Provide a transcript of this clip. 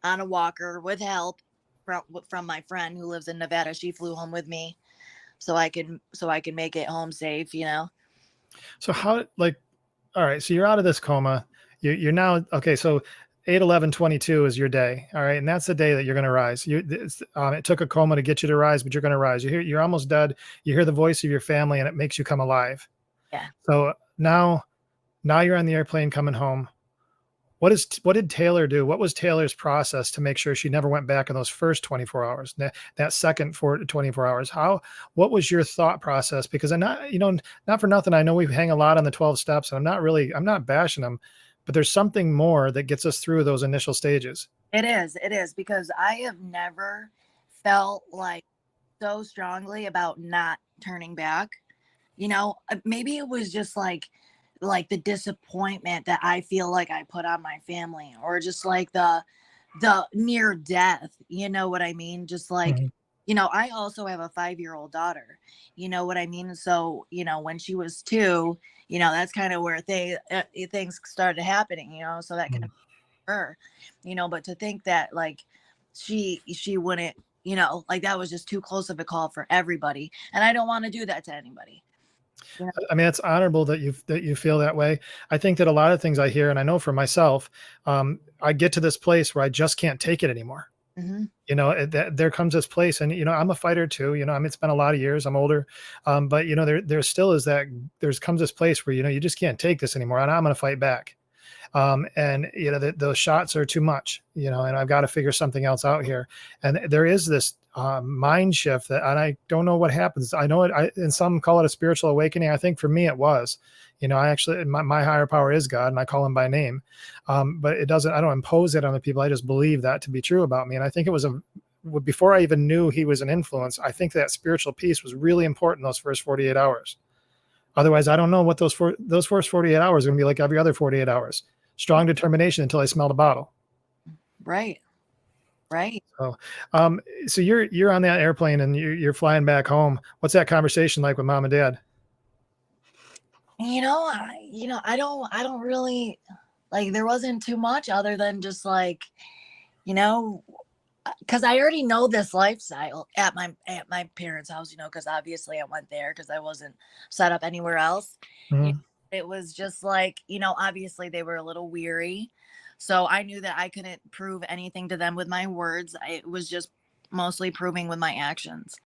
on a walker with help from my friend who lives in Nevada. She flew home with me so I could make it home safe. So how, like, all right, so you're out of this coma. You're now okay. So 8/11/22 is your day. All right, and that's the day that you're going to rise. It took a coma to get you to rise, but you're going to rise. You're almost dead. You hear the voice of your family, and it makes you come alive. Yeah. So now you're on the airplane coming home. What did Taylor do? What was Taylor's process to make sure she never went back in those first 24 hours? That second 24 hours. What was your thought process? Because I'm not, not for nothing. I know we hang a lot on the 12 steps, and I'm not bashing them, but there's something more that gets us through those initial stages. It is because I have never felt like so strongly about not turning back. Maybe it was just like the disappointment that I feel like I put on my family, or just like the near death, you know what I mean? Just like, Mhm. I also have a 5-year-old daughter, you know what I mean? So, when she was 2, that's kind of where things started happening, so that can Mhm. affect her, but to think that like she wouldn't, like that was just too close of a call for everybody. And I don't want to do that to anybody. You know? I mean, it's honorable that you feel that way. I think that a lot of things I hear, and I know for myself, I get to this place where I just can't take it anymore. Hmm. There comes this place, and I'm a fighter too. I mean, it's been a lot of years. I'm older, but there still is that. There's comes this place where you just can't take this anymore, and I'm going to fight back. And those shots are too much, and I've got to figure something else out here. And there is this mind shift and I don't know what happens. I know and some call it a spiritual awakening. I think for me it was, I actually, my higher power is God, and I call him by name. But I don't impose it on the people. I just believe that to be true about me. And I think it was before I even knew he was an influence, I think that spiritual piece was really important those first 48 hours. Otherwise, I don't know what those first 48 hours are going to be like every other 48 hours. Strong determination until I smelled a bottle. Right. Right. So, so you're on that airplane and you're flying back home. What's that conversation like with mom and dad? I don't really, like, there wasn't too much other than just like, you know, because I already know this lifestyle at my parents' house, because obviously I went there because I wasn't set up anywhere else. You know, Mhm. it was just like, obviously they were a little weary. So I knew that I couldn't prove anything to them with my words. It was just mostly proving with my actions.